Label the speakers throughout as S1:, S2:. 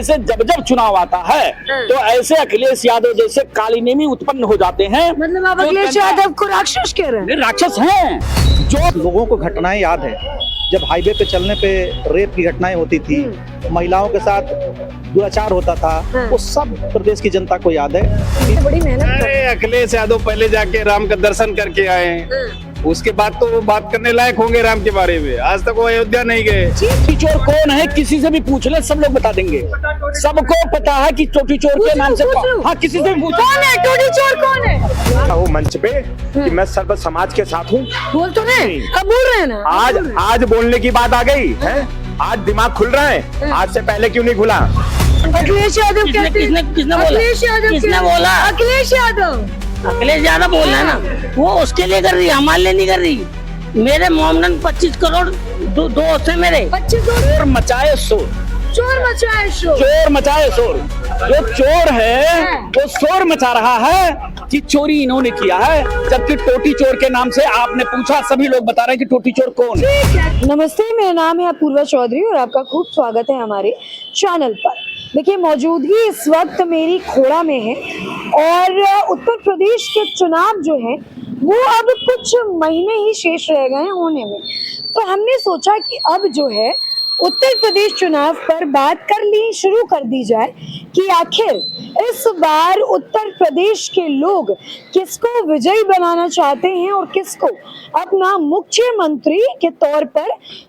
S1: ऐसे जब जब चुनाव आता है तो ऐसे अखिलेश यादव जैसे काली नेमी उत्पन्न हो जाते हैं।
S2: मतलब आप अखिलेश यादव को राक्षस कह रहे हैं?
S1: राक्षस हैं। जो
S3: लोगों को घटनाएं याद है, जब हाईवे पे चलने पे रेप की घटनाएं होती थी, महिलाओं के साथ दुराचार होता था, वो सब प्रदेश की जनता को याद है।
S2: बड़ी मेहनत
S4: अरे अखिलेश यादव पहले जाके राम का दर्शन करके आए हैं, उसके बाद तो वो बात करने लायक होंगे राम के बारे में। आज तक वो अयोध्या नहीं गए।
S1: चोटी चोर कौन है किसी से भी पूछ ले, सब लोग बता देंगे। सबको पता है कि चोटी चोर के नाम से हाँ किसी से भी पूछ।
S2: कौन है टोटी चोर? कौन है?
S5: वो मंच पे कि मैं सर्व समाज के साथ हूँ।
S2: बोल तो रहे, अब बोल रहे हैं ना।
S5: आज बोलने की बात आ गई है, आज दिमाग खुल रहा है, आज से पहले क्यों नहीं खुला?
S2: अखिलेश यादव कहते हैं।
S6: किसने बोला?
S2: अखिलेश यादव
S6: किसने बोला?
S2: अखिलेश यादव।
S6: अखिलेश यादव बोल रहा है ना, वो उसके लिए कर रही है, हमारे लिए नहीं कर रही। मेरे मोमडन 25 करोड़ दोस्त है मेरे।
S2: 25
S1: चोर मचाए शोर,
S2: चोर मचाए शोर।
S1: चोर मचाए शोर। जो चोर है वो शोर मचा रहा है कि चोरी इन्होंने किया है, जबकि टोटी चोर के नाम से आपने पूछा, सभी लोग बता रहे हैं कि टोटी चोर कौन है।
S2: नमस्ते, मेरा नाम है अपूर्वा चौधरी और आपका खूब स्वागत है हमारे चैनल पर। देखिए, मौजूदगी इस वक्त मेरी खोड़ा में है और उत्तर प्रदेश के चुनाव जो है वो अब कुछ महीने ही शेष रह गए हैं होने में। तो हमने सोचा कि अब जो है उत्तर प्रदेश चुनाव पर बात शुरू कर दी जाए कि आखिर इस बार उत्तर प्रदेश के लोग किसको विजयी बनाना चाहते हैं और किसको अपना मुख्यमंत्री के तौर पर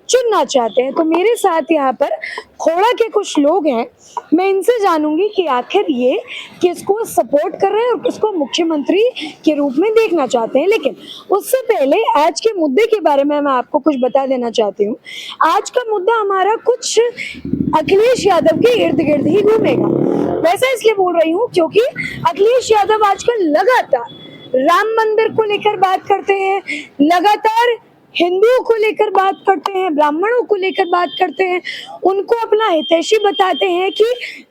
S2: चुनना चाहते हैं। तो मेरे साथ यहाँ पर खोड़ा के कुछ लोग हैं, मैं इनसे जानूंगी कि आखिर ये किसको सपोर्ट कर रहे हैं और किसको मुख्यमंत्री के रूप में देखना चाहते हैं। लेकिन उससे पहले आज के मुद्दे के बारे में मैं आपको कुछ बता देना चाहती हूँ। आज का मुद्दा हमारा कुछ अखिलेश यादव के इर्द गिर्द ही घूमेगा। वैसा इसलिए बोल रही हूँ क्योंकि अखिलेश यादव आजकल लगातार राम मंदिर को लेकर बात करते हैं, लगातार हिंदुओं को लेकर बात करते हैं, ब्राह्मणों को लेकर बात करते हैं, उनको अपना हितैषी बताते हैं कि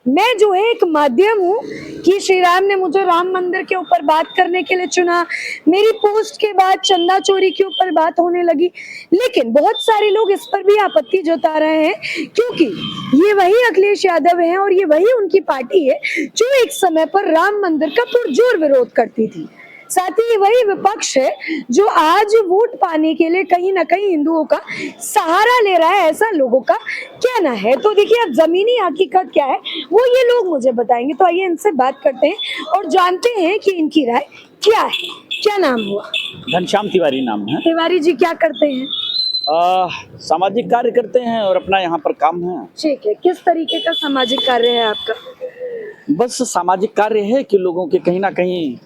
S2: मैं जो है एक माध्यम हूँ कि श्री राम ने मुझे राम मंदिर के ऊपर बात करने के लिए चुना। मेरी पोस्ट के बाद चंदा चोरी के ऊपर बात होने लगी। लेकिन बहुत सारे लोग इस पर भी आपत्ति जता रहे हैं क्योंकि ये वही अखिलेश यादव हैं और ये वही उनकी पार्टी है जो एक समय पर राम मंदिर का पुरजोर विरोध करती थी। साथ ही वही विपक्ष है जो आज वोट पाने के लिए कहीं ना कहीं हिंदुओं का सहारा ले रहा है, ऐसा लोगों का कहना है। तो देखिए, अब जमीनी हकीकत क्या है वो ये लोग मुझे बताएंगे। तो आइए इनसे बात करते हैं और जानते हैं कि इनकी राय क्या है। क्या नाम हुआ?
S1: घनश्याम तिवारी नाम है।
S2: तिवारी जी क्या करते हैं?
S1: सामाजिक कार्य करते हैं और अपना यहाँ पर काम है।
S2: ठीक है, किस तरीके का सामाजिक कार्य है आपका?
S1: बस सामाजिक कार्य है कि लोगों के कहीं ना कहीं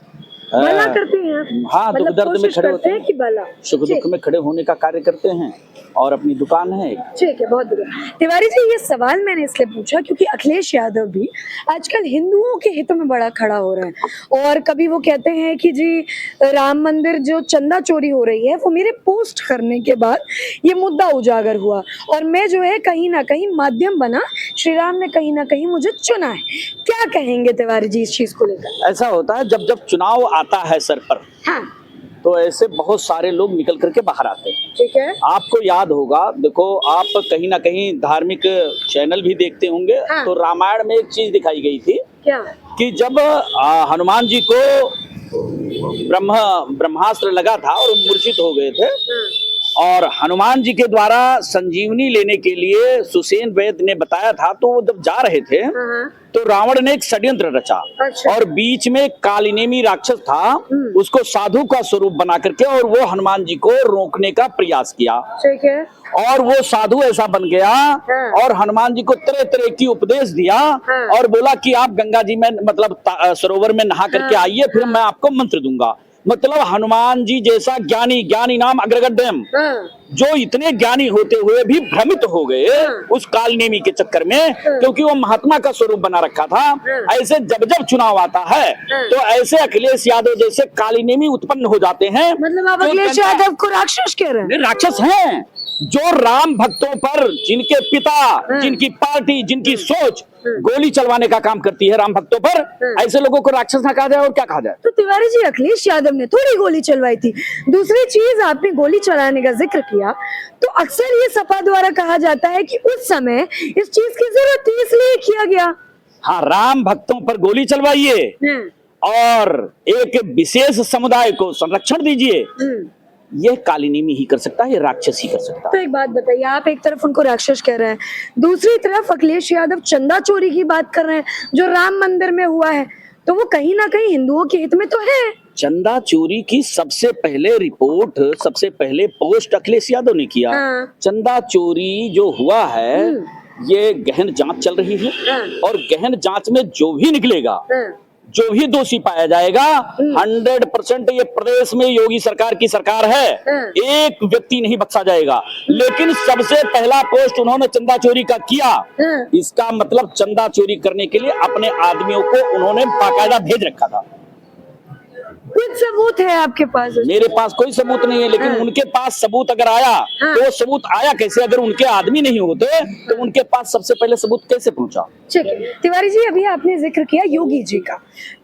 S2: भला करते हैं।
S1: हाँ, दुख दर्द में खड़े होते हैं
S2: कि भला
S1: सुख दुख में खड़े होने का कार्य करते हैं और अपनी दुकान है।
S2: ठीक है, बहुत बढ़िया। तिवारी जी, ये सवाल मैंने इसलिए पूछा क्योंकि अखिलेश यादव भी आजकल हिंदुओं के हित में बड़ा खड़ा हो रहे हैं और कभी वो कहते हैं कि जी राम मंदिर जो चंदा चोरी हो रही है वो मेरे पोस्ट करने के बाद ये मुद्दा उजागर हुआ और मैं जो है कहीं ना कहीं माध्यम बना, श्री राम ने कहीं ना कहीं मुझे चुना है। क्या कहेंगे तिवारी जी इस चीज को लेकर?
S1: ऐसा होता है जब जब चुनाव आता है सर पर,
S2: हाँ,
S1: तो ऐसे बहुत सारे लोग निकल करके बाहर आते हैं।
S2: ठीक है।
S1: आपको याद होगा, देखो आप कहीं ना कहीं धार्मिक चैनल भी देखते होंगे।
S2: हाँ।
S1: तो रामायण में एक चीज दिखाई गई थी
S2: क्या?
S1: कि जब हनुमान जी को ब्रह्मास्त्र लगा था और मूर्छित हो गए थे और हनुमान जी के द्वारा संजीवनी लेने के लिए सुसेन वैद्य ने बताया था, तो वो जब जा रहे थे तो रावण ने एक षड्यंत्र रचा।
S2: अच्छा।
S1: और बीच में कालिनेमी राक्षस था, उसको साधु का स्वरूप बना करके और वो हनुमान जी को रोकने का प्रयास किया।
S2: ठीक है।
S1: और वो साधु ऐसा बन गया और हनुमान जी को तरह तरह की उपदेश दिया और बोला कि आप गंगा जी में मतलब सरोवर में नहा करके आइए, फिर मैं आपको मंत्र दूंगा। मतलब हनुमान जी जैसा ज्ञानी नाम अग्रगण्यम, जो इतने ज्ञानी होते हुए भी भ्रमित हो गए उस कालनेमी के चक्कर में, क्योंकि वो महात्मा का स्वरूप बना रखा था। ऐसे जब जब चुनाव आता है तो ऐसे अखिलेश यादव जैसे कालीनेमी उत्पन्न हो जाते हैं।
S2: मतलब आप अखिलेश यादव को राक्षस कह रहे हैं?
S1: राक्षस हैं। जो राम भक्तों पर जिनके पिता, जिनकी पार्टी, जिनकी सोच गोली चलवाने का काम करती है राम भक्तों पर, ऐसे लोगों को राक्षस ना कहा जाए और क्या कहा जाए।
S2: तो तिवारी जी, अखिलेश यादव ने थोड़ी गोली चलवाई थी। दूसरी चीज, आपने गोली चलाने का जिक्र किया, तो अक्सर ये सपा द्वारा कहा जाता है कि उस समय इस चीज की जरूरत थी इसलिए किया गया।
S1: हाँ, राम भक्तों पर गोली चलवाइए और एक विशेष समुदाय को संरक्षण दीजिए, यह कालीनेमी ही कर सकता है, ये राक्षस ही कर सकता
S2: तो
S1: है।
S2: एक बात बताइए, आप एक तरफ उनको राक्षस कह रहे हैं, दूसरी तरफ अखिलेश यादव चंदा चोरी की बात कर रहे हैं जो राम मंदिर में हुआ है, तो वो कहीं ना कहीं हिंदुओं के हित में तो है।
S1: चंदा चोरी की सबसे पहले रिपोर्ट, सबसे पहले पोस्ट अखिलेश यादव ने किया। चंदा चोरी जो हुआ है ये गहन जांच चल रही है और गहन जांच में जो भी निकलेगा, जो भी दोषी पाया जाएगा, 100% ये प्रदेश में योगी सरकार की सरकार है, एक व्यक्ति नहीं बख्शा जाएगा। लेकिन सबसे पहला पोस्ट उन्होंने चंदा चोरी का किया, इसका मतलब चंदा चोरी करने के लिए अपने आदमियों को उन्होंने बाकायदा भेज रखा था।
S2: कुछ सबूत है आपके पास?
S1: मेरे पास कोई सबूत नहीं है, लेकिन उनके पास सबूत अगर आया तो वो सबूत आया कैसे? अगर उनके आदमी नहीं होते तो उनके पास सबसे पहले सबूत कैसे पहुंचा?
S2: ठीक है तिवारी जी, अभी आपने जिक्र किया योगी जी का,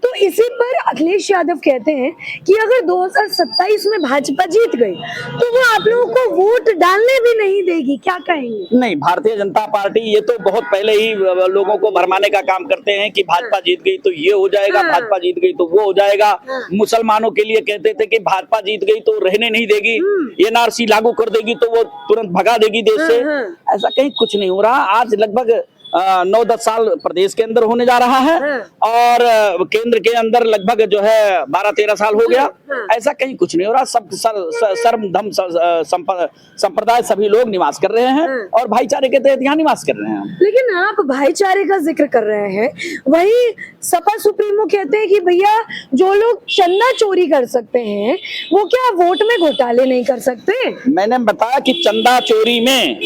S2: तो इसी पर अखिलेश यादव कहते हैं कि अगर 2027 में भाजपा जीत गई तो वो आप लोगों को वोट डालने भी नहीं देगी, क्या कहेंगे?
S1: नहीं, भारतीय जनता पार्टी ये तो बहुत पहले ही लोगों को भरमाने का काम करते हैं कि भाजपा जीत गई तो ये हो जाएगा, भाजपा जीत गई तो वो हो जाएगा। मुसलमानों के लिए कहते थे कि भाजपा जीत गई तो रहने नहीं देगी, एनआरसी लागू कर देगी तो वो तुरंत भगा देगी देश से। ऐसा कहीं कुछ नहीं हो रहा। आज लगभग 9-10 साल प्रदेश के अंदर होने जा रहा है और केंद्र के अंदर लगभग जो है 12-13 साल हो गया। ऐसा कहीं कुछ नहीं हो रहा। सब सर्व धर्म संप्रदाय सभी लोग निवास कर रहे हैं और भाईचारे के तहत यहाँ निवास कर रहे हैं।
S2: लेकिन आप भाईचारे का जिक्र कर रहे हैं, वही सपा सुप्रीमो कहते हैं कि भैया जो लोग चंदा चोरी कर सकते हैं वो क्या वोट में घोटाले नहीं कर सकते?
S1: मैंने बताया कि चंदा चोरी में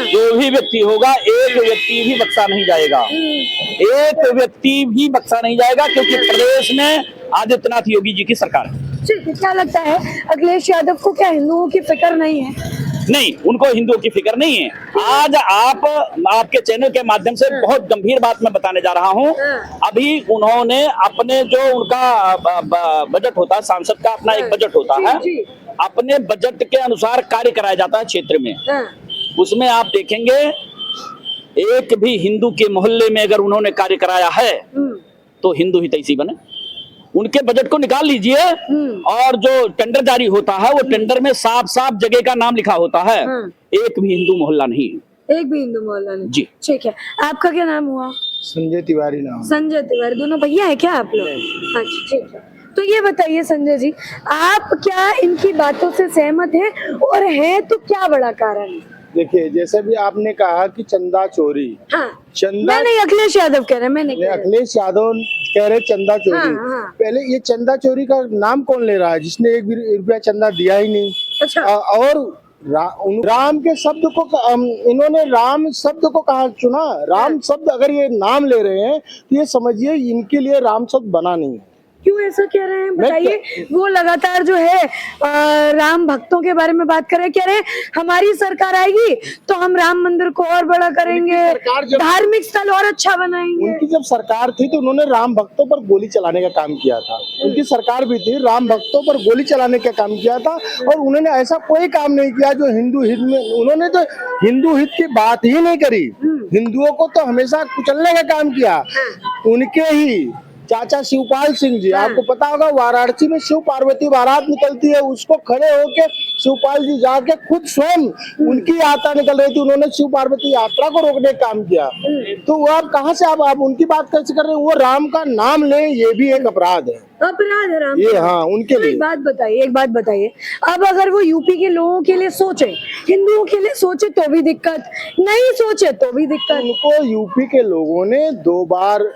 S1: जो भी व्यक्ति होगा, एक व्यक्ति भी बख्शा नहीं जाएगा, एक व्यक्ति भी बख्शा नहीं जाएगा, क्योंकि प्रदेश में आदित्यनाथ योगी जी की सरकार है।
S2: क्या लगता है अखिलेश यादव को, क्या हिंदुओं की फिक्र नहीं है?
S1: नहीं, उनको हिंदुओं की फिक्र नहीं है। आज आपके चैनल के माध्यम से बहुत गंभीर बात मैं बताने जा रहा हूं। अभी उन्होंने अपने जो उनका बजट होता है, सांसद का अपना एक बजट होता है, अपने बजट के अनुसार कार्य कराया जाता है क्षेत्र में। उसमें आप देखेंगे एक भी हिंदू के मोहल्ले में अगर उन्होंने कार्य कराया है तो हिंदू ही तैसी बने। उनके बजट को निकाल लीजिए और जो टेंडर जारी होता है वो टेंडर में साफ साफ जगह का नाम लिखा होता है, एक भी हिंदू मोहल्ला नहीं,
S2: एक भी हिंदू मोहल्ला नहीं।
S1: जी
S2: ठीक है, आपका क्या नाम हुआ?
S7: संजय तिवारी नाम।
S2: संजय तिवारी, दोनों भैया है क्या आप लोग? अच्छा ठीक है, तो ये बताइए संजय जी, आप क्या इनकी बातों से सहमत हैं और है तो क्या बड़ा कारण है?
S7: देखिए, जैसे भी आपने कहा कि चंदा चोरी, चंदा
S2: मैं नहीं, अखिलेश यादव कह रहे हैं, मैं नहीं कह रही।
S7: अखिलेश यादव कह रहे चंदा चोरी। पहले ये चंदा चोरी का नाम कौन ले रहा है, जिसने एक भी रुपया चंदा दिया ही नहीं।
S2: अच्छा।
S7: और राम के शब्द को इन्होंने राम शब्द को कहा चुना। राम शब्द अगर ये नाम ले रहे हैं तो ये समझिए इनके लिए राम शब्द बना नहीं है।
S2: क्यों ऐसा कह रहे हैं बताइए? वो लगातार जो है राम भक्तों के बारे में बात कर रहे हैं, कह रहे हैं हमारी सरकार आएगी तो हम राम मंदिर को और बड़ा करेंगे, धार्मिक स्थल और अच्छा बनाएंगे।
S7: उनकी जब सरकार थी तो उन्होंने राम भक्तों पर गोली चलाने का काम किया था। उनकी सरकार भी थी, राम भक्तों पर गोली चलाने का काम किया था और उन्होंने ऐसा कोई काम नहीं किया जो हिंदू हित में। उन्होंने तो हिंदू हित की बात ही नहीं करी, हिंदुओं को तो हमेशा कुचलने का काम किया। उनके ही चाचा शिवपाल सिंह जी, आपको पता होगा वाराणसी में शिव पार्वती बारात निकलती है, उसको खड़े होके शिवपाल जी जाके खुद स्वयं उनकी यात्रा निकल रही थी, उन्होंने शिव पार्वती यात्रा को रोकने का काम किया। तो वो आप कहाँ से आप उनकी बात कैसे कर रहे हैं? वो राम का नाम ले, ये भी एक अपराध है।
S2: अपराध है राम?
S7: ये हाँ, उनके लिए।
S2: एक बात बताइए, अब अगर वो यूपी के लोगों के लिए सोचे, हिंदुओं के लिए सोचे तो भी दिक्कत, नहीं सोचे तो भी दिक्कत।
S7: उनको यूपी के लोगों ने 2 बार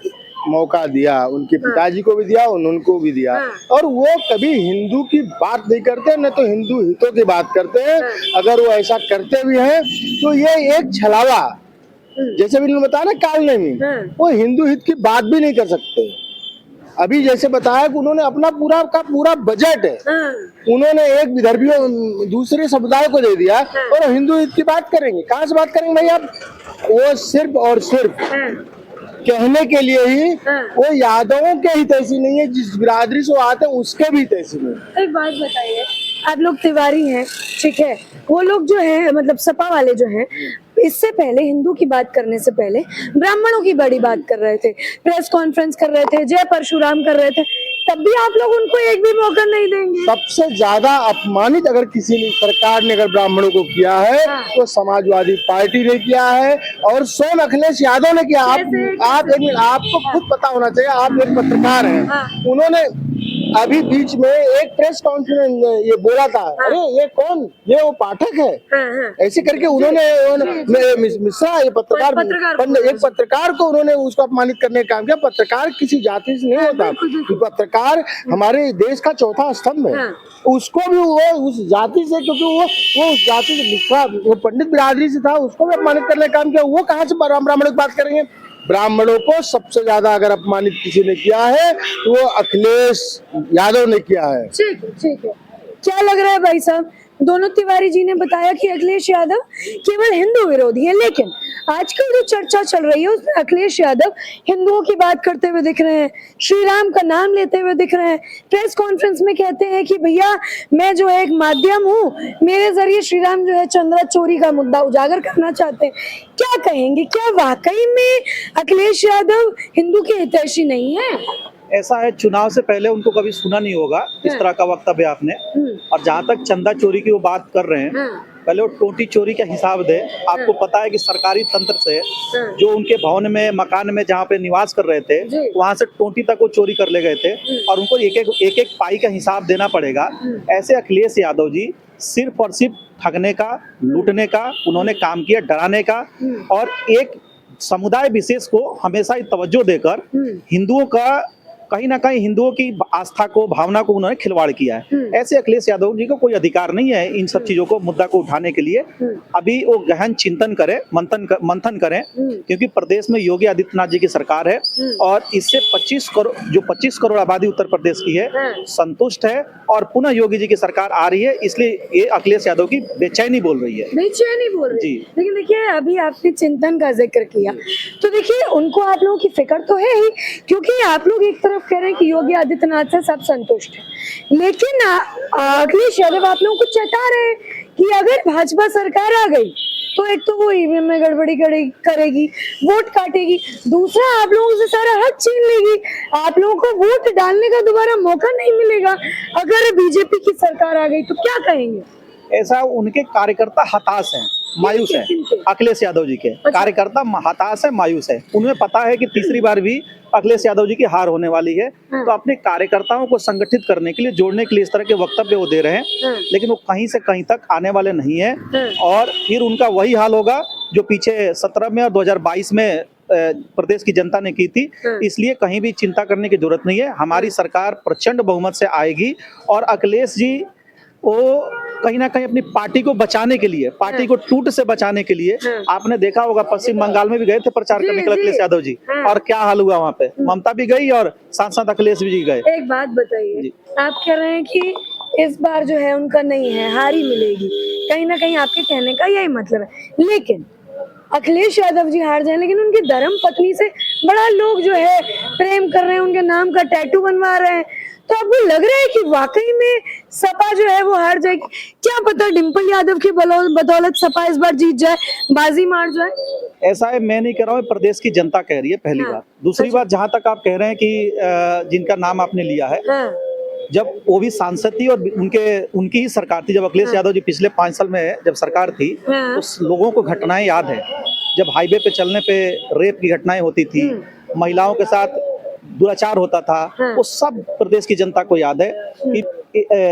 S7: मौका दिया, उनके पिताजी को भी दिया, उनको भी दिया, और वो कभी हिंदू की बात नहीं करते, न तो हिंदू हितों की बात करते हैं। अगर वो ऐसा करते भी हैं तो ये एक छलावा, जैसे भी उन्होंने बताया ना कालनेमी, वो हिंदू हित की बात भी नहीं कर सकते। अभी जैसे बताया कि उन्होंने अपना पूरा का पूरा बजट है, उन्होंने एक विदर्भियों दूसरे समुदाय को दे दिया और हिंदू हित की बात करेंगे। कहाँ से बात करेंगे भाई आप? वो सिर्फ और सिर्फ कहने के लिए ही, वो यादवों के ही तैसी नहीं है, जिस बिरादरी से वो आते हैं उसके भी तैसी नहीं।
S2: एक बात बताइए, आप लोग तिवारी हैं, ठीक है, वो लोग जो है मतलब सपा वाले जो हैं, इससे पहले हिंदू की बात करने से पहले ब्राह्मणों की बड़ी बात कर रहे थे, प्रेस कॉन्फ्रेंस कर रहे थे, जय परशुराम कर रहे थे, तब भी आप लोग उनको एक भी मौका नहीं देंगे।
S7: सबसे ज्यादा अपमानित अगर किसी ने सरकार ने अगर ब्राह्मणों को किया है तो समाजवादी पार्टी ने किया है और स्वयं अखिलेश यादव ने किया। आप एक मिनट, आपको खुद पता होना चाहिए, आप एक पत्रकार हैं। उन्होंने अभी बीच में एक प्रेस कॉन्फ्रेंस ये बोला था, अरे ये कौन, ये वो पाठक है, ऐसे करके उन्होंने मिश्रा ये पत्रकार एक पत्रकार को उन्होंने उसको अपमानित करने का काम किया। पत्रकार किसी जाति से नहीं होता, पत्रकार हमारे देश का चौथा स्तंभ है, उसको भी वो उस जाति से, क्योंकि वो उस जाति से मिश्रा वो पंडित बिरादरी से था, उसको भी अपमानित करने का काम किया। वो कहाँ से ब्राह्मणों की बात करेंगे? ब्राह्मणों को सबसे ज्यादा अगर अपमानित किसी ने किया है तो वो अखिलेश यादव ने किया है।
S2: ठीक है। क्या लग रहा है भाई साहब, दोनों तिवारी जी ने बताया कि अखिलेश यादव केवल हिंदू विरोधी है, लेकिन आजकल जो चर्चा चल रही है उसमें अखिलेश यादव हिंदुओं की बात करते हुए दिख रहे हैं, श्री राम का नाम लेते हुए दिख रहे हैं, प्रेस कॉन्फ्रेंस में कहते हैं कि भैया मैं जो है एक माध्यम हूँ, मेरे जरिए श्री राम जो है चंद्रा चोरी का मुद्दा उजागर करना चाहते हैं। क्या कहेंगे, क्या वाकई में अखिलेश यादव हिंदू के हितैषी नहीं है?
S3: ऐसा है, चुनाव से पहले उनको कभी सुना नहीं होगा इस तरह का वक्तव्य आपने। और जहाँ तक चंदा चोरी की वो बात कर रहे हैं, पहले वो टोटी चोरी का हिसाब दे। आपको पता है कि सरकारी तंत्र से जो उनके भवन में, मकान में जहाँ पे निवास कर रहे थे, वहाँ से टोटी तक वो चोरी कर ले गए थे और उनको एक एक पाई का हिसाब देना पड़ेगा। ऐसे अखिलेश यादव जी सिर्फ और सिर्फ ठगने का, लूटने का उन्होंने काम किया, डराने का, और एक समुदाय विशेष को हमेशा ही तवज्जो देकर हिंदुओं का, कहीं ना कहीं हिंदुओं की आस्था को, भावना को उन्होंने खिलवाड़ किया है। ऐसे अखिलेश यादव जी को कोई अधिकार नहीं है इन सब चीजों को, मुद्दा को उठाने के लिए। अभी वो गहन चिंतन करें, मंथन करें, क्योंकि प्रदेश में योगी आदित्यनाथ जी की सरकार है और इससे 25 करोड़ आबादी उत्तर प्रदेश की है, संतुष्ट है और पुनः योगी जी की सरकार आ रही है, इसलिए ये अखिलेश यादव की बेचैनी बोल रही है।
S2: बेचैनी बोल रही है। लेकिन देखिए, अभी आपने चिंतन का जिक्र किया, तो देखिए उनको आप लोगों की फिक्र तो है ही, क्योंकि आप लोग एक तरफ कह रहे हैं कि योगी आदित्यनाथ से सब संतुष्ट है, लेकिन अखिलेश यादव आप लोगों को चेता रहे हैं कि अगर भाजपा सरकार आ गई तो एक तो वो ईवीएम में गड़बड़ी करेगी, वोट काटेगी, दूसरा आप लोगों से सारा हक छीन लेगी, आप लोगों को वोट डालने का दोबारा मौका नहीं मिलेगा अगर बीजेपी की सरकार आ गई। तो क्या कहेंगे?
S3: ऐसा उनके कार्यकर्ता हताश हैं, मायूस है। अखिलेश यादव जी के कार्यकर्ता हताश है, मायूस है। उन्हें पता है कि तीसरी बार भी अखिलेश यादव जी की हार होने वाली है, तो अपने कार्यकर्ताओं को संगठित करने के लिए, जोड़ने के लिए इस तरह के वक्तव्य वो दे रहे हैं, लेकिन वो कहीं से कहीं तक आने वाले नहीं है। और फिर उनका वही हाल होगा जो पीछे 17 में और 2022 में प्रदेश की जनता ने की थी। इसलिए कहीं भी चिंता करने की जरूरत नहीं है। हमारी सरकार प्रचंड बहुमत से आएगी और अखिलेश जी वो कहीं ना कहीं अपनी पार्टी को बचाने के लिए, पार्टी को टूट से बचाने के लिए, आपने देखा होगा पश्चिम बंगाल में भी गए थे प्रचार करने के लिए अखिलेश यादव जी, और क्या हाल हुआ वहाँ पे, ममता भी गई और सांसद अखिलेश जी गए।
S2: एक बात बताइए, आप कह रहे हैं कि इस बार जो है उनका नहीं है, हार ही मिलेगी, कहीं ना कहीं आपके कहने का यही मतलब है। लेकिन अखिलेश यादव जी हार जाए, लेकिन उनकी धर्म पत्नी से बड़ा लोग जो है प्रेम कर रहे हैं, उनके नाम का टैटू बनवा रहे हैं, तो आपको लग रहा है कि वाकई में सपा जो है वो हार जाएगी? क्या पता डिम्पल यादव की बदौलत सपा इस बार जीत जाए, बाजी मार जाए।
S3: ऐसा है, मैं नहीं कह रहा हूँ, प्रदेश की जनता कह रही है, पहली बात। दूसरी बात, जहाँ तक आप कह रहे हैं कि जिनका नाम आपने लिया है, जब वो भी सांसद थी और उनकी ही सरकार थी, जब अखिलेश यादव जी पिछले 5 साल में जब सरकार थी, तो लोगों को घटनाएं याद है, जब हाईवे पे चलने पे रेप की घटनाएं होती थी, महिलाओं के साथ दुराचार होता था, वो सब प्रदेश की जनता को याद है कि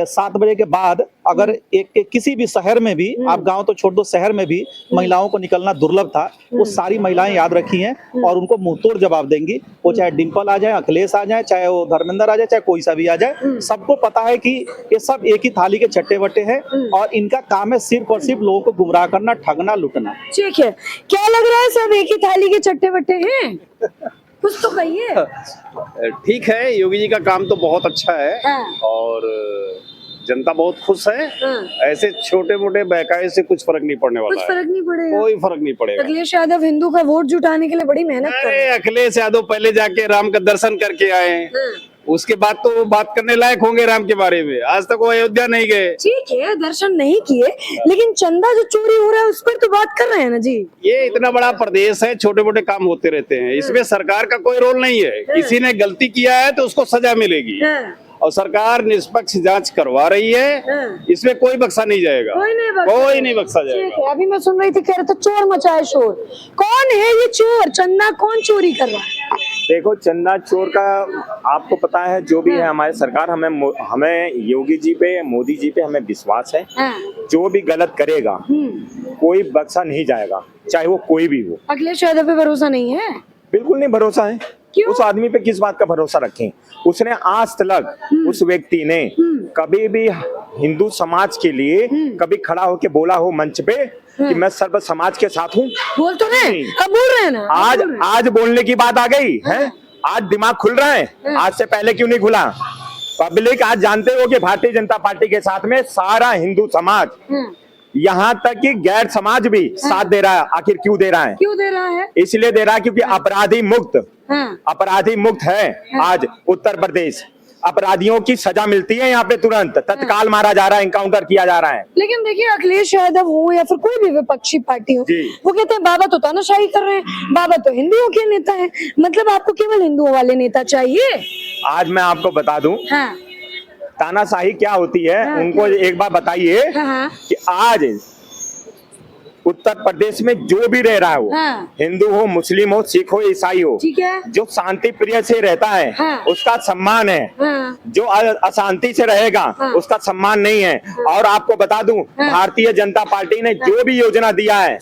S3: 7 बजे के बाद अगर किसी भी शहर में भी, आप गांव तो छोड़ दो, शहर में भी महिलाओं को निकलना दुर्लभ था। वो सारी महिलाएं याद रखी हैं और उनको मुंहतोड़ जवाब देंगी, वो चाहे डिम्पल आ जाए, अखिलेश आ जाए, चाहे वो धर्मेंद्र आ जाए, चाहे कोई सा भी आ जाए। सबको पता है कि ये सब एक ही थाली के चट्टे बट्टे हैं और इनका काम है सिर्फ और सिर्फ लोगों को गुमराह करना, ठगना, लूटना।
S2: ठीक है, क्या लग रहा है सब एक ही थाली के चट्टे बट्टे हैं? कुछ कुछ तो कहिए।
S4: ठीक है, योगी जी का काम तो बहुत अच्छा है
S2: हाँ।
S4: और जनता बहुत खुश है। ऐसे छोटे मोटे बहकावे से कुछ फर्क नहीं पड़ने
S2: कुछ
S4: वाला है,
S2: फर्क नहीं पड़ेगा।
S4: कोई फर्क नहीं पड़ेगा।
S2: अखिलेश यादव हिंदू का वोट जुटाने के लिए बड़ी मेहनत कर रहे
S4: अरे अखिलेश यादव पहले जाके राम का दर्शन करके आए,
S2: हैं।
S4: उसके बाद तो बात करने लायक होंगे राम के बारे में। आज तक वो अयोध्या नहीं गए।
S2: ठीक है, दर्शन नहीं किए, लेकिन चंदा जो चोरी हो रहा है उस पर तो बात कर रहे हैं ना जी।
S4: ये इतना बड़ा प्रदेश है, छोटे मोटे काम होते रहते हैं, इसमें सरकार का कोई रोल नहीं है। किसी ने गलती किया है तो उसको सजा मिलेगी और सरकार निष्पक्ष जांच करवा रही है, इसमें कोई बख्शा नहीं जाएगा, कोई नहीं बख्शा
S2: ठीक
S4: जाएगा।
S2: है, अभी मैं सुन रही थी, कह रहे थे चोर मचाए शोर। कौन है ये चोर? चंदा कौन चोरी कर रहा है?
S5: देखो, चंदा चोर का आपको पता है, जो भी है हमारी सरकार, हमें योगी जी पे, मोदी जी पे हमें विश्वास है। जो भी गलत करेगा कोई बख्शा नहीं जाएगा, चाहे वो कोई भी हो।
S2: अखिलेश यादव पे भरोसा नहीं है?
S5: बिल्कुल नहीं भरोसा है।
S2: क्यों?
S5: उस आदमी पे किस बात का भरोसा रखें? उसने आज तक, उस व्यक्ति ने कभी भी हिंदू समाज के लिए कभी खड़ा होके बोला हो मंच पे कि मैं सर्व समाज के साथ हूँ?
S2: बोल तो रहे हैं, अब बोल रहे हैं ना।
S5: आज बोलने की बात आ गई है। आज दिमाग खुल रहा है, आज से पहले क्यों नहीं खुला? पब्लिक आज जानते हो कि भारतीय जनता पार्टी के साथ में सारा हिंदू समाज, यहाँ तक कि गैर समाज भी साथ दे रहा है। आखिर क्यों दे रहा है?
S2: क्यों दे रहा है?
S5: इसलिए दे रहा है क्योंकि अपराधी मुक्त है आज उत्तर प्रदेश। अपराधियों की सजा मिलती है यहाँ पे, तुरंत तत्काल मारा जा रहा है, एनकाउंटर किया जा रहा है।
S2: लेकिन देखिए, अखिलेश यादव हो या फिर कोई भी विपक्षी पार्टी हो, वो कहते हैं बाबा तो तानाशाही कर रहे हैं, बाबा तो हिंदुओं के नेता हैं। मतलब आपको केवल हिंदुओं वाले नेता चाहिए?
S5: आज मैं आपको बता दूं,
S2: हाँ।
S5: तानाशाही क्या होती है, उनको एक बार बताइए कि आज उत्तर प्रदेश में जो भी रह रहा हो, हिंदू हो, मुस्लिम हो, सिख हो, ईसाई हो,
S2: ठीक है,
S5: जो शांति प्रिय से रहता है उसका सम्मान है। जो अशांति से रहेगा उसका सम्मान नहीं है। और आपको बता दूं, भारतीय जनता पार्टी ने जो भी योजना दिया है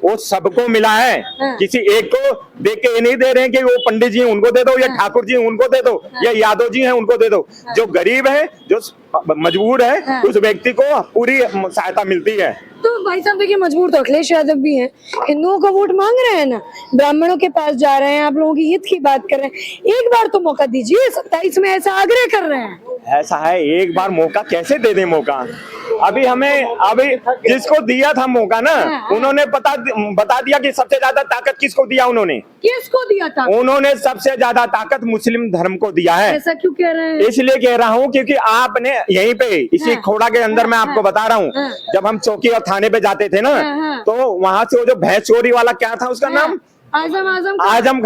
S5: वो सबको मिला है। किसी एक को देख के ये नहीं दे रहे हैं कि वो पंडित जी उनको दे दो, या ठाकुर जी उनको दे दो, या यादव जी हैं उनको दे दो। जो गरीब है, जो मजबूर है, उस व्यक्ति को पूरी सहायता मिलती है।
S2: तो भाई साहब देखिए, मजबूर तो अखिलेश यादव भी हैं, हिंदुओं का वोट मांग रहे हैं ना, ब्राह्मणों के पास जा रहे हैं, आप लोगों की हित की बात कर रहे हैं। एक बार तो मौका दीजिए, 27 में ऐसा आग्रह कर रहे हैं।
S5: ऐसा है, एक बार मौका कैसे दे दें? मौका अभी जिसको दिया था मौका ना, उन्होंने बता दिया कि सबसे ज्यादा ताकत किसको दिया?
S2: किसको दिया था?
S5: उन्होंने सबसे ज्यादा ताकत मुस्लिम धर्म को दिया है।
S2: ऐसा क्यों कह रहे हैं?
S5: इसलिए कह रहा हूँ क्योंकि आपने यहीं पे इसी खोड़ा के अंदर, मैं आपको बता रहा हूँ, जब हम चौकी और थाने पे जाते थे ना, तो वहां से वो जो भैंस चोरी वाला, क्या था उसका नाम? आजम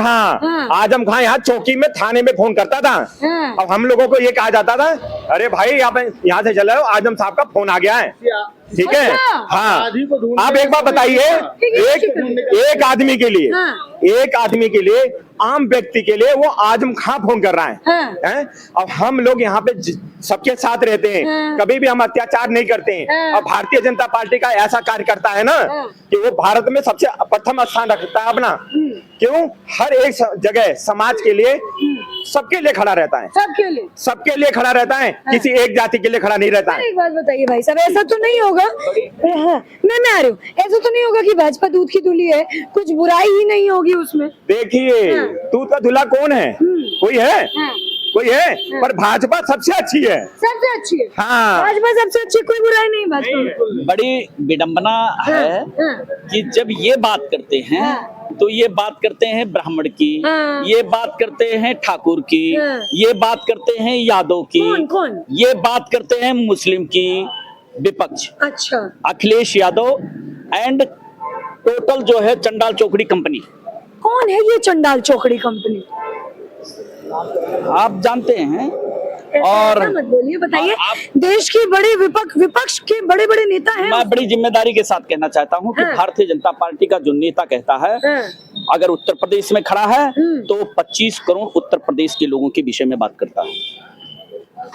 S5: खां यहाँ चौकी में, थाने में फोन करता था। अब हम लोगों को ये कहा जाता था, अरे भाई आप यहाँ से चले जाओ, आजम साहब का फोन आ गया है। ठीक है, हाँ। आप एक बार बताइए, एक आदमी के लिए, आम व्यक्ति के लिए वो आजम खां फोन कर रहा है। अब हम लोग यहाँ पे सबके साथ रहते हैं, कभी भी हम अत्याचार नहीं करते हैं। और भारतीय जनता पार्टी का ऐसा कार्यकर्ता है ना कि वो भारत में सबसे प्रथम स्थान रखता है अपना। क्यों? हर एक जगह समाज के लिए, सबके लिए खड़ा रहता है, सबके लिए खड़ा रहता है, किसी एक जाति के लिए खड़ा नहीं रहता है।
S2: एक बात बताइए भाई साहब, ऐसा तो नहीं होगा, मैं आ रही हूँ, ऐसा तो नहीं होगा कि भाजपा दूध की धुली है, कुछ बुराई ही नहीं होगी उसमें?
S5: देखिए, दूध का धुला कौन है? कोई है? कोई है? पर भाजपा सबसे अच्छी है,
S2: सबसे अच्छी है।
S5: हाँ, भाजपा
S2: सबसे अच्छी, कोई बुराई नहीं भाजपा।
S1: बड़ी विडंबना है कि जब ये बात करते हैं तो ये बात करते हैं ब्राह्मण की, ये बात करते हैं ठाकुर की, ये बात करते हैं यादव की,
S2: कौन?
S1: ये बात करते हैं मुस्लिम की, विपक्ष।
S2: अच्छा,
S1: अखिलेश यादव एंड टोटल जो है चंडाल चौकड़ी कंपनी।
S2: कौन है ये चंडाल चौकड़ी कंपनी?
S1: आप जानते हैं।
S2: और मत बोलिए, बताइए। देश की बड़ी विपक्ष के बड़े बड़े नेता हैं।
S1: मैं बड़ी जिम्मेदारी के साथ कहना चाहता हूं कि भारतीय जनता पार्टी का जो नेता कहता है, अगर उत्तर प्रदेश में खड़ा है तो 25 करोड़ उत्तर प्रदेश के लोगों के विषय में बात करता है।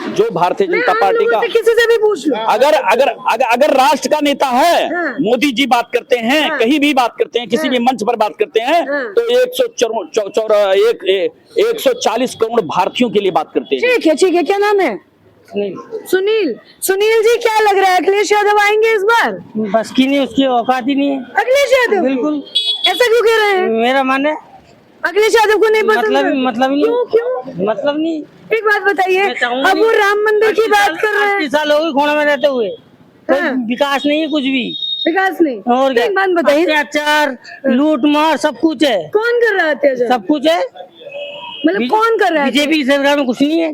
S1: जो भारतीय जनता पार्टी का,
S2: किसी से भी पूछ लो,
S1: अगर राष्ट्र का नेता है, मोदी जी बात करते हैं, कहीं भी बात करते हैं, किसी भी मंच पर बात करते हैं, तो 140 करोड़ भारतीयों के लिए बात करते हैं।
S2: ठीक है, क्या नाम है? सुनील जी, क्या लग रहा है अखिलेश यादव आएंगे इस बार?
S6: बस की नहीं, उसकी औकात ही नहीं है
S2: अखिलेश यादव।
S6: बिल्कुल।
S2: ऐसा क्यों कह रहे हैं?
S6: मेरा मन है
S2: अखिलेश यादव को नहीं पसंद है?
S6: मतलब नहीं।
S2: क्यों?
S6: मतलब नहीं।
S2: एक बात बताइए,
S6: मैं चाहूंगा
S2: अब वो
S6: नहीं।
S2: राम मंदिर की बात कर रहे हैं।
S6: 30 साल हो गए खोड़ा में रहते हुए, कोई
S2: हाँ।
S6: विकास नहीं है कुछ भी।
S2: विकास नहीं।
S6: और
S2: तो
S6: क्या?
S2: एक बात बताइए,
S6: अत्याचार, लूट मार सब कुछ है,
S2: कौन कर रहा है अत्याचार?
S6: सब कुछ है।
S2: मतलब कौन कर रहा है?
S6: बीजेपी की सरकार में कुछ नहीं है।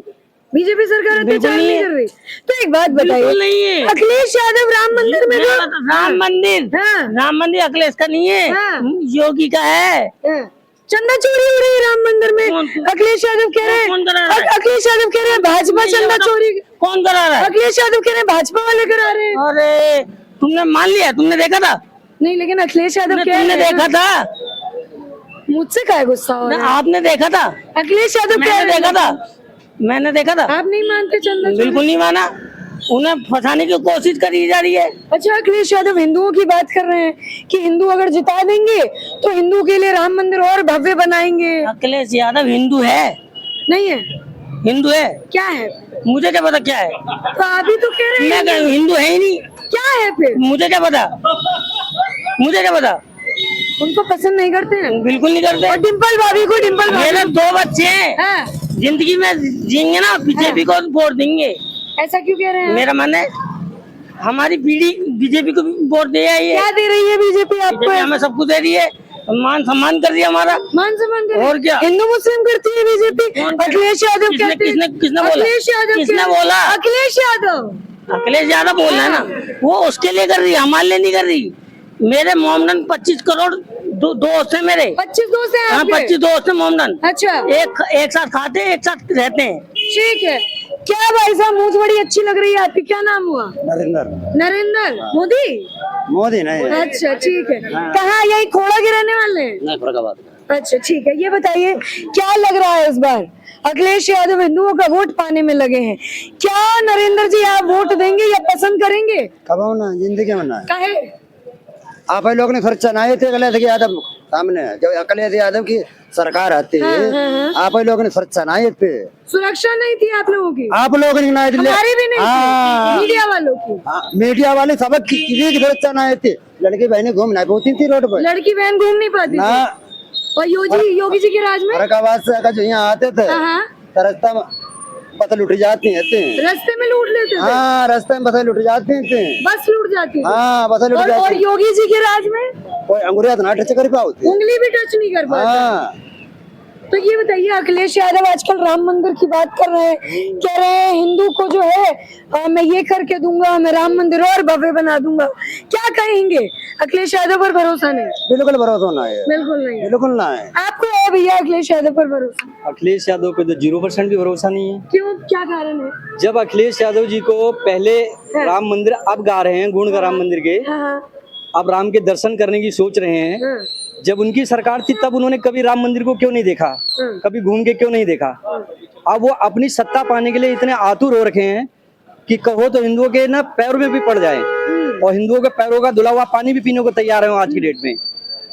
S2: बीजेपी सरकार
S6: बिल्कुल
S2: अत्याचार
S6: नहीं
S2: नहीं
S6: है।
S2: कर रही। तो एक बात
S6: बिल्कुल
S2: बताइए,
S6: नहीं है।
S2: अखिलेश यादव राम मंदिर में जो
S6: राम मंदिर,
S2: हाँ।
S6: राम मंदिर अखिलेश का नहीं है,
S2: हाँ।
S6: योगी का है।
S2: चंदा चोरी हो रही है राम मंदिर में।
S6: कौन-
S2: अखिलेश यादव कह रहे
S6: कौन करा रहा है?
S2: हैं, अखिलेश यादव कह रहे हैं भाजपा चंदा चोरी।
S6: कौन करा रहा है?
S2: अखिलेश यादव कह रहे हैं भाजपा वाले करा रहे हैं।
S6: अरे तुमने मान लिया, तुमने देखा था?
S2: नहीं, लेकिन अखिलेश यादव कह
S6: तुमने
S2: रहे हैं
S6: देखा था?
S2: मुझसे क्या गुस्सा हो रहा है?
S6: आपने देखा था?
S2: अखिलेश यादव कह
S6: मैंने
S2: रहे
S6: देखा
S2: हैं,
S6: था, मैंने देखा था।
S2: आप नहीं मानते चंदा चोरी?
S6: बिल्कुल नहीं माना, उन्हें फंसाने की कोशिश करी जा रही है।
S2: अच्छा, अखिलेश यादव हिंदुओं की बात कर रहे हैं कि हिंदू अगर जिता देंगे तो हिंदू के लिए राम मंदिर और भव्य बनाएंगे।
S6: अखिलेश यादव हिंदू है?
S2: नहीं है?
S6: हिंदू है?
S2: क्या है?
S6: मुझे क्या पता क्या है?
S2: तो अभी तो कह रहे
S6: मैं
S2: हैं
S6: क्या हिंदू है ही नहीं,
S2: क्या है फिर?
S6: मुझे क्या पता, मुझे क्या पता।
S2: उनको पसंद नहीं करते हैं?
S6: बिल्कुल नहीं करते।
S2: और डिम्पल भाभी को, डिम्पल
S6: मेरे
S2: भाभी
S6: 2 बच्चे हैं,
S2: हाँ,
S6: जिंदगी में जिएंगे ना बीजेपी को वोट देंगे।
S2: ऐसा क्यों कह रहे हैं?
S6: मेरा मन है हमारी पीढ़ी बीजेपी को वोट दे आई है।
S2: क्या दे रही है बीजेपी आपको?
S6: बीजेपी हमें सब कुछ दे रही है, मान सम्मान कर दिया हमारा।
S2: मान सम्मान दे रही है?
S6: और क्या?
S2: हिंदू मुस्लिम करती है बीजेपी।
S6: कौन?
S2: अखिलेश यादव
S6: किसने-
S2: कहते हैं।
S6: किसने- किसने बोला?
S2: अखिलेश यादव
S6: किसने
S2: कहते हैं।
S6: बोला?
S2: अखिलेश यादव।
S6: अखिलेश यादव बोल रहे हैं ना, वो उसके लिए कर रही है, हमारे लिए नहीं कर रही। मेरे मोमडन 25 करोड़ दोस्त है मेरे।
S2: 25 दोस्त हैं
S6: हाँ,
S2: आपके?
S6: 25 दोस्त है मोमडन।
S2: अच्छा,
S6: एक साथ खाते हैं, एक साथ रहते हैं।
S2: ठीक है। क्या भाई साहब, मूंछ बड़ी अच्छी लग रही है आपकी, क्या नाम हुआ?
S8: नरेंद्र
S2: नरेंद्र मोदी।
S8: मोदी नहीं।
S2: अच्छा, ठीक है। कहाँ, यही खोड़ा के रहने वाले हैं?
S6: नहीं, फरुखाबाद।
S2: अच्छा, ठीक है। ये बताइए, क्या लग रहा है इस बार? अखिलेश यादव हिंदुओं का वोट पाने में लगे हैं, क्या नरेंद्र जी आप वोट देंगे या पसंद करेंगे?
S8: कब ना जिंदगी में ना
S2: काहे?
S8: आप लोग ने खर्चा नहीं थे अखिलेश यादव सामने जब अखिलेश यादव की सरकार आती है। आप लोग ने खर्चा नहीं पे,
S2: सुरक्षा नहीं थी आप लोगों की?
S8: आप लोग ने नहीं दिले।
S2: हमारी भी नहीं
S8: हाँ।
S2: थी, मीडिया वालों की।
S8: हाँ, मीडिया वाले सब किसी की खर्चा नहीं थे। लड़की बहने घूम नहीं पाती थी रोड पर
S2: लड़की बहन घूम नहीं पाती
S8: ना।
S2: थी। और योगी जी के राज में
S8: फरुखाबाद से अगर जो यहाँ आते थे
S2: हाँ,
S8: तो रास्ता में बस लुट जाती हैं।
S2: रास्ते में लूट लेते थे।
S8: हाँ, रास्ते में बस लुट जाती हैं।
S2: बस लूट जाती थी।
S8: हाँ, बस लुट
S2: और
S8: जाती।
S2: योगी जी के राज में
S8: कोई अंगुरिया तो ना टच कर पाती।
S2: उंगली भी टच नहीं कर पाता।
S8: हाँ,
S2: तो ये बताइए, अखिलेश यादव आजकल राम मंदिर की बात कर रहे हैं, कह रहे हैं हिंदू को जो है मैं ये करके दूंगा, मैं राम मंदिर और भव्य बना दूंगा। क्या कहेंगे? अखिलेश यादव पर भरोसा नहीं?
S8: बिल्कुल भरोसा ना है,
S2: बिल्कुल नहीं है।
S8: बिल्कुल ना है।
S2: आपको है भैया अखिलेश यादव पर भरोसा?
S9: अखिलेश यादव पे तो 0% भी भरोसा नहीं है।
S2: क्यों, क्या कारण है?
S9: जब अखिलेश यादव जी को पहले राम मंदिर, अब गा रहे हैं गुण का राम मंदिर के,
S2: हाँ,
S9: अब राम के दर्शन करने की सोच रहे हैं।
S2: हाँ,
S9: जब उनकी सरकार थी तब उन्होंने कभी राम मंदिर को क्यों नहीं देखा, कभी घूम के क्यों नहीं देखा? अब वो अपनी सत्ता पाने के लिए इतने आतुर हो रखे हैं कि कहो तो हिंदुओं के ना पैरों में भी पड़ जाए, और हिंदुओं के पैरों का धुला हुआ पानी भी पीने को तैयार है आज की डेट में।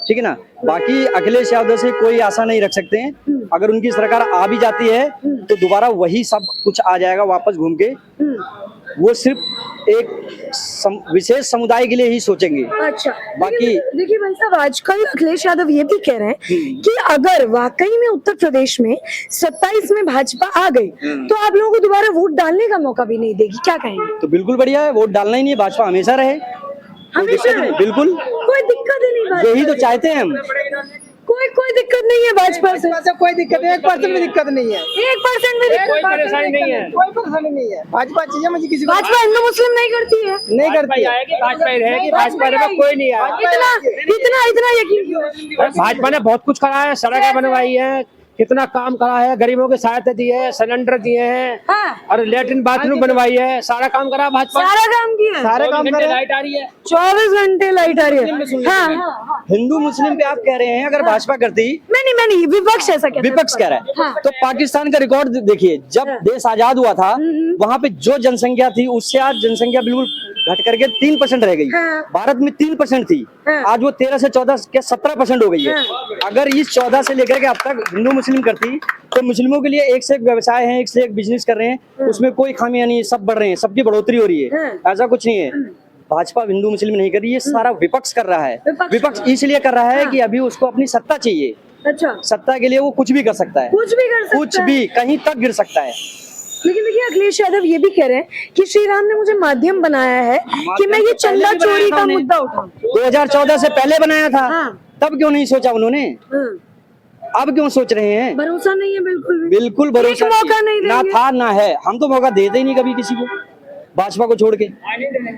S9: ठीक है ना? बाकी अखिलेश यादव से कोई आशा नहीं रख सकते हैं। अगर उनकी सरकार आ भी जाती है तो दोबारा वही सब कुछ आ जाएगा वापस घूम के। वो सिर्फ एक विशेष समुदाय के लिए ही सोचेंगे।
S2: अच्छा,
S9: बाकी
S2: देखिए भाई साहब, आजकल अखिलेश यादव ये भी कह रहे हैं कि अगर वाकई में उत्तर प्रदेश में 27 में भाजपा आ गई तो आप लोगों को दोबारा वोट डालने का मौका भी नहीं देगी। क्या कहेंगे?
S9: तो बिल्कुल बढ़िया है, वोट डालना ही नहीं है, भाजपा हमेशा रहे, कोई दिक्कत नहीं। बिल्कुल,
S2: कोई दिक्कत ही नहीं भाजपा
S9: यही तो
S2: से।
S9: चाहते हैं हम।
S2: कोई दिक्कत नहीं है भाजपा से।
S7: कोई दिक्कत नहीं, 1% भी दिक्कत नहीं है।
S2: 1% भी दिक्कत
S7: कोई परेशानी नहीं है, कोई परेशानी नहीं है। भाजपा चाहिए मुझे, किसी को
S2: भाजपा हिंदू मुस्लिम नहीं करती है।
S7: नहीं करती है। भाजपा रहेगी, भाजपा रहेगा, कोई नहीं आएगा।
S2: इतना यकीन क्यों?
S10: भाजपा ने बहुत कुछ करा है, सड़कें बनवाई है, कितना काम करा है, गरीबों की सहायता दी है, सिलेंडर दिए हैं,
S2: हाँ,
S10: और लेटरिन बाथरूम बनवाई है, सारा काम करा भाजपा।
S2: सारा काम किया,
S7: सारे काम करे।
S10: लाइट आ रही है,
S2: 24 घंटे लाइट आ रही है। हाँ,
S9: हिंदू मुस्लिम पे आप कह रहे हैं अगर भाजपा करती,
S2: मैं नहीं, विपक्ष ऐसा कहता है।
S9: विपक्ष कह रहा है,
S2: हाँ।
S9: तो पाकिस्तान का रिकॉर्ड देखिए, जब देश आजाद हुआ था वहाँ पे जो जनसंख्या थी उससे आज जनसंख्या बिल्कुल घट करके 3% रह गई।
S2: हाँ।
S9: भारत में 3% थी,
S2: हाँ।
S9: आज वो 13 से 14 के 17% हो गई है। अगर इस 14 से लेकर के अब तक हिंदू मुस्लिम करती तो मुस्लिमों के लिए एक से एक व्यवसाय है, एक से एक बिजनेस कर रहे हैं, उसमें कोई खामियां नहीं है, सब बढ़ रहे हैं, सबकी बढ़ोतरी हो रही है। ऐसा कुछ नहीं है। भाजपा हिंदू मुस्लिम नहीं कर रही है, सारा विपक्ष कर रहा है।
S2: विपक्ष
S9: विपक्ष इसलिए कर रहा है कि अभी उसको अपनी सत्ता चाहिए,
S2: अच्छा,
S9: सत्ता के लिए वो कुछ भी कर सकता है,
S2: कुछ भी कर सकता
S9: कुछ
S2: है।
S9: भी कहीं तक गिर सकता है।
S2: लेकिन देखिए अखिलेश यादव ये भी कह रहे हैं कि श्री राम ने मुझे माध्यम बनाया है कि मैं ये चंदा चोरी का मुद्दा उठाऊं।
S9: 2014 से पहले बनाया था,
S2: हाँ।
S9: तब क्यों नहीं सोचा उन्होंने? अब क्यों सोच रहे हैं?
S2: भरोसा नहीं है बिल्कुल भी।
S9: बिल्कुल भरोसा
S2: एक मौका नहीं
S9: ना
S2: देंगे।
S9: था ना है। हम तो मौका देते ही नहीं कभी किसी को, भाजपा को छोड़ के।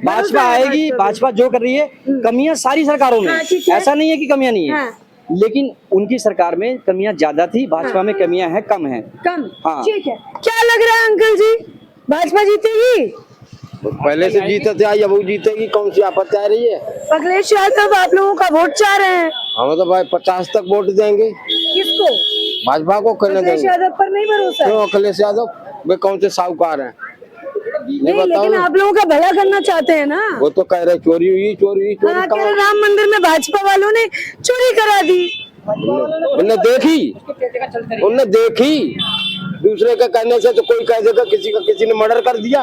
S9: भाजपा आएगी, भाजपा जो कर रही है, कमियां सारी सरकारों में,
S2: हाँ, ठीक है।
S9: ऐसा नहीं है कि कमियां नहीं है,
S2: हाँ।
S9: लेकिन उनकी सरकार में कमियां ज्यादा थी, भाजपा में कमियां है कम है।
S2: कम,
S9: हाँ।
S2: ठीक है। क्या लग रहा है अंकल जी, भाजपा जीतेगी?
S7: पहले से जीते थे, अब जीतेगी, कौन सी आपत्ति आ रही है?
S2: अखिलेश यादव आप लोगों का वोट चाह रहे हैं,
S7: हम तो भाई 50 तक वोट देंगे,
S2: किसको?
S7: भाजपा को करने
S2: अखिलेश
S7: देंगे।
S2: यादव पर नहीं भरोसा है?
S7: क्यों अखिलेश यादव वे कौन से साहूकार हैं?
S2: नहीं,
S7: बताओ
S2: लेकिन
S7: ना।
S2: आप लोगों का भला करना चाहते हैं ना।
S7: वो तो कह रहे चोरी हुई, चोरी हुई, चोरी
S2: हाँ, कह
S7: कहाँ?
S2: रहे राम मंदिर में भाजपा वालों ने चोरी करा दी।
S7: उनने देखी, दूसरे के कहने से तो कोई कह देगा किसी ने मर्डर कर दिया।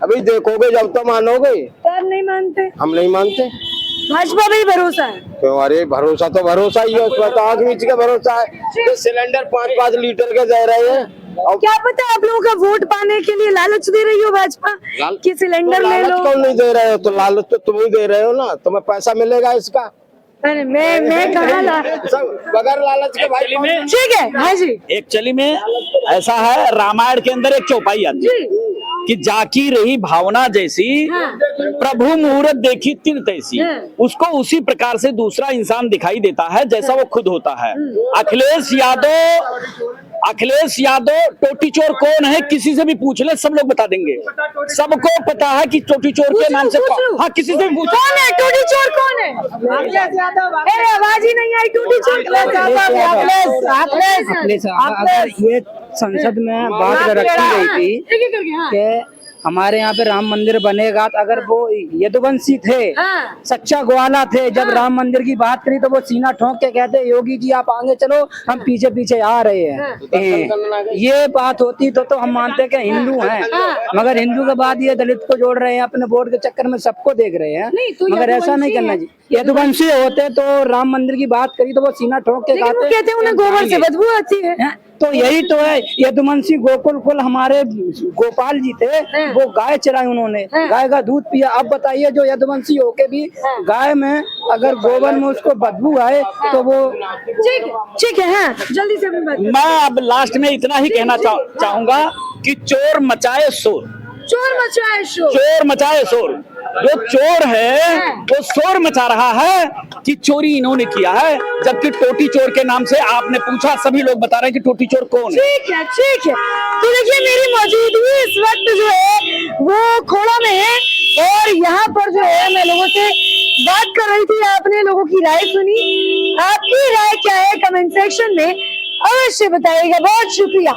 S7: अभी देखोगे जब तो मानोगे।
S2: तब नहीं मानते,
S7: हम नहीं मानते।
S2: भाजपा पे ही भरोसा है।
S7: तो अरे भरोसा तो भरोसा ही है, उसमें तो आग नीच का भरोसा है। तो सिलेंडर 5-5 लीटर के दे रहे हैं, और
S2: क्या पता आप लोगों का वोट पाने के लिए लालच दे रही हो भाजपा कि सिलेंडर
S7: तो
S2: ले
S7: लालच
S2: लो।
S7: कौन नहीं दे रहे हो? तो लालच तो तुम ही दे रहे हो ना, तुम्हें पैसा मिलेगा इसका।
S2: अरे मैं कहा
S7: सब बगैर लालच के भाई कौन-
S2: ठीक है। हाँ जी
S1: एक्चुअली में ऐसा है, रामायण के अंदर एक चौपाई आती है
S2: जी।
S1: कि जाकी रही भावना जैसी,
S2: हाँ।
S1: प्रभु मुहूर्त देखी तिन तैसी।
S2: हाँ।
S1: उसको उसी प्रकार से दूसरा इंसान दिखाई देता है जैसा वो खुद होता है। अखिलेश यादव टोटी चोर कौन है, किसी से भी पूछ ले, सब लोग बता देंगे। सबको पता है कि टोटी चोर के नाम से, हाँ किसी से भी पूछ।
S2: कौन है टूटी चोर? कौन है? अरे आवाज ही नहीं आई। टूटी चोर
S11: अगर ये संसद में बात रखी गई थी
S2: करके।
S11: कि हमारे यहाँ पे राम मंदिर बनेगा, तो अगर वो यदुवंशी थे,
S2: हाँ।
S11: सच्चा ग्वाला थे, जब राम मंदिर की बात करी तो वो सीना ठोक के कहते योगी जी आप आगे चलो, हम पीछे पीछे आ रहे हैं। ये बात होती तो हम मानते कि हिंदू हैं, मगर हिंदू के बाद ये दलित को जोड़ रहे हैं, अपने वोट के चक्कर में सबको देख रहे हैं। मगर ऐसा नहीं करना चाहिए। यदुवंशी होते तो राम मंदिर की बात करी तो वो सीना ठोक के
S2: कहते हैं उन्हें गोबर से बदबू आती है।
S11: तो यही तो है, यदुवंशी गोकुल कुल हमारे गोपाल जी थे, वो गाय चराई उन्होंने, गाय का दूध पिया। अब बताइए जो यदुवंशी होके भी गाय में अगर गोबर में उसको बदबू आए तो वो
S2: ठीक है। हाँ, जल्दी से अपनी बात।
S1: मैं अब लास्ट में इतना ही कहना चाहूंगा कि चोर मचाए शोर,
S2: चोर मचाए शोर।
S1: चोर मचाए शोर। जो चोर है वो शोर मचा रहा है कि चोरी इन्होंने किया है, जबकि टोटी चोर के नाम से आपने पूछा, सभी लोग बता रहे हैं कि टोटी चोर कौन है।
S2: ठीक है, ठीक है। तो देखिए मेरी मौजूदगी इस वक्त जो है वो खोड़ा में है, और यहाँ पर जो है मैं लोगों से बात कर रही थी। आपने लोगों की राय सुनी, आपकी राय क्या है कमेंट सेक्शन में अवश्य बताइएगा। बहुत शुक्रिया।